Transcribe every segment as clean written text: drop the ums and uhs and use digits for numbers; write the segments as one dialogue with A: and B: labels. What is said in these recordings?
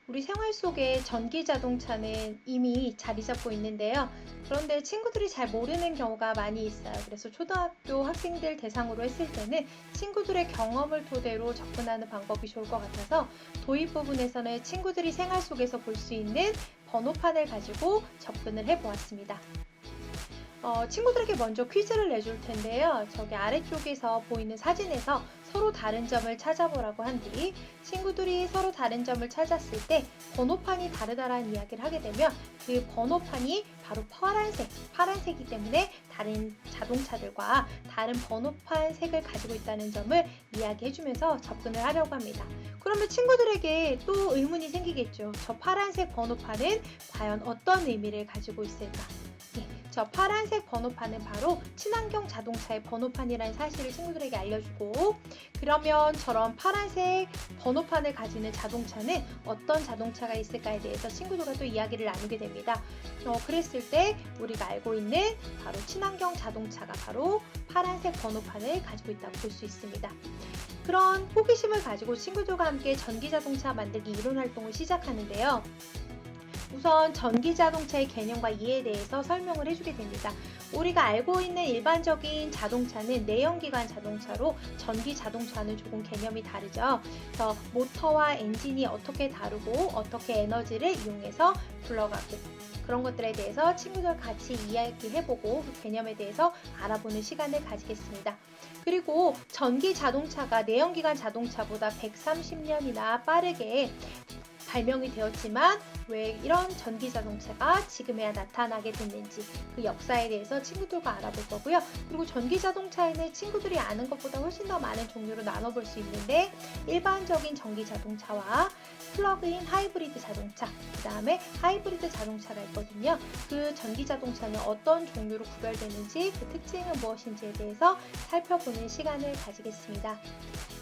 A: 우리 생활 속에 전기 자동차는 이미 자리 잡고 있는데요. 그런데 친구들이 잘 모르는 경우가 많이 있어요. 그래서 초등학교 학생들 대상으로 했을 때는 친구들의 경험을 토대로 접근하는 방법이 좋을 것 같아서 도입 부분에서는 친구들이 생활 속에서 볼 수 있는 번호판을 가지고 접근을 해보았습니다. 친구들에게 먼저 퀴즈를 내줄 텐데요. 저기 아래쪽에서 보이는 사진에서 서로 다른 점을 찾아보라고 한 뒤 친구들이 서로 다른 점을 찾았을 때 번호판이 다르다라는 이야기를 하게 되면 그 번호판이 바로 파란색이기 때문에 다른 자동차들과 다른 번호판 색을 가지고 있다는 점을 이야기해주면서 접근을 하려고 합니다. 그러면 친구들에게 또 의문이 생기겠죠. 저 파란색 번호판은 과연 어떤 의미를 가지고 있을까? 저 파란색 번호판은 바로 친환경 자동차의 번호판이라는 사실을 친구들에게 알려주고, 그러면 저런 파란색 번호판을 가지는 자동차는 어떤 자동차가 있을까에 대해서 친구들과 또 이야기를 나누게 됩니다. 그랬을 때 우리가 알고 있는 바로 친환경 자동차가 바로 파란색 번호판을 가지고 있다고 볼 수 있습니다. 그런 호기심을 가지고 친구들과 함께 전기자동차 만들기 이론 활동을 시작하는데요. 우선 전기자동차의 개념과 이해에 대해서 설명을 해주게 됩니다. 우리가 알고 있는 일반적인 자동차는 내연기관 자동차로 전기자동차는 조금 개념이 다르죠. 그래서 모터와 엔진이 어떻게 다르고 어떻게 에너지를 이용해서 굴러가고 그런 것들에 대해서 친구들 같이 이야기해보고 그 개념에 대해서 알아보는 시간을 가지겠습니다. 그리고 전기자동차가 내연기관 자동차보다 130년이나 빠르게 발명이 되었지만 왜 이런 전기자동차가 지금에야 나타나게 됐는지 그 역사에 대해서 친구들과 알아볼 거고요. 그리고 전기자동차에는 친구들이 아는 것보다 훨씬 더 많은 종류로 나눠볼 수 있는데 일반적인 전기자동차와 플러그인 하이브리드 자동차, 그 다음에 하이브리드 자동차가 있거든요. 그 전기자동차는 어떤 종류로 구별되는지 그 특징은 무엇인지에 대해서 살펴보는 시간을 가지겠습니다.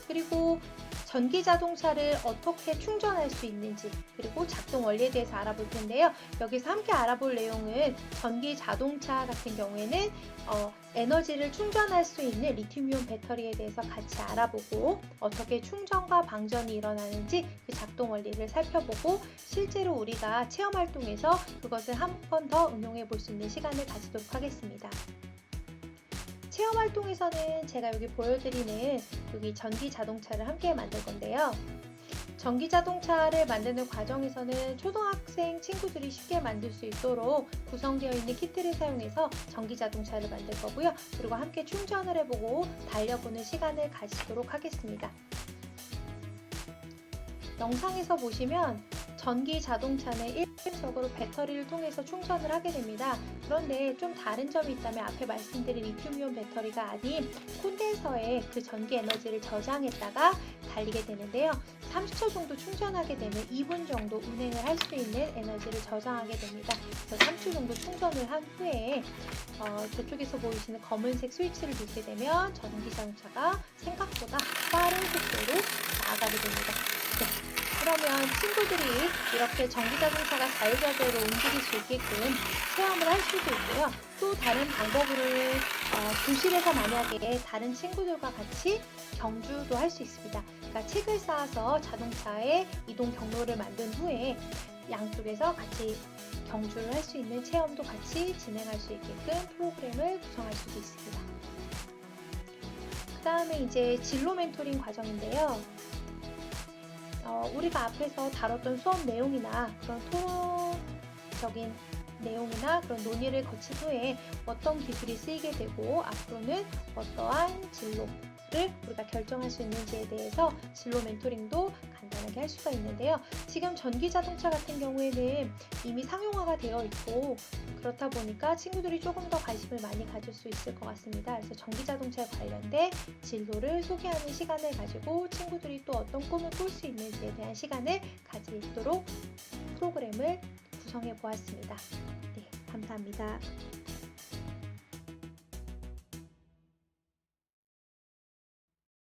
A: 그리고 전기자동차를 어떻게 충전할 수 있는지 그리고 작동 원리에 대해서 알아볼 텐데요. 여기서 함께 알아볼 내용은 전기자동차 같은 경우에는 에너지를 충전할 수 있는 리튬이온 배터리에 대해서 같이 알아보고 어떻게 충전과 방전이 일어나는지 그 작동 원리를 살펴보고 실제로 우리가 체험활동에서 그것을 한 번 더 응용해 볼 수 있는 시간을 가지도록 하겠습니다. 체험활동에서는 제가 여기 보여드리는 여기 전기자동차를 함께 만들 건데요. 전기자동차를 만드는 과정에서는 초등학생 친구들이 쉽게 만들 수 있도록 구성되어 있는 키트를 사용해서 전기자동차를 만들 거고요. 그리고 함께 충전을 해보고 달려보는 시간을 가지도록 하겠습니다. 영상에서 보시면 전기 자동차는 일반적으로 배터리를 통해서 충전을 하게 됩니다. 그런데 좀 다른 점이 있다면 앞에 말씀드린 리튬이온 배터리가 아닌 콘덴서에 그 전기 에너지를 저장했다가 달리게 되는데요. 30초 정도 충전하게 되면 2분 정도 운행을 할 수 있는 에너지를 저장하게 됩니다. 그래서 3초 정도 충전을 한 후에 저쪽에서 보이시는 검은색 스위치를 누르게 되면 전기 자동차가 생각보다 빠른 속도로 나아가게 됩니다. 그러면 친구들이 이렇게 전기자동차가 자유자재로 움직일 수 있게끔 체험을 할 수도 있고요. 또 다른 방법으로는 교실에서 만약에 다른 친구들과 같이 경주도 할 수 있습니다. 그러니까 책을 쌓아서 자동차의 이동 경로를 만든 후에 양쪽에서 같이 경주를 할 수 있는 체험도 같이 진행할 수 있게끔 프로그램을 구성할 수도 있습니다. 그 다음에 이제 진로 멘토링 과정인데요. 우리가 앞에서 다뤘던 수업 내용이나 그런 토론적인 내용이나 그런 논의를 거친 후에 어떤 기술이 쓰이게 되고 앞으로는 어떠한 진로를 우리가 결정할 수 있는지에 대해서 진로 멘토링도 간단하게 할 수가 있는데요. 지금 전기자동차 같은 경우에는 이미 상용화가 되어 있고 그렇다 보니까 친구들이 조금 더 관심을 많이 가질 수 있을 것 같습니다. 그래서 전기자동차에 관련된 진로를 소개하는 시간을 가지고 친구들이 또 어떤 꿈을 꿀 수 있는지에 대한 시간을 가지도록 프로그램을 구성해 보았습니다. 네, 감사합니다.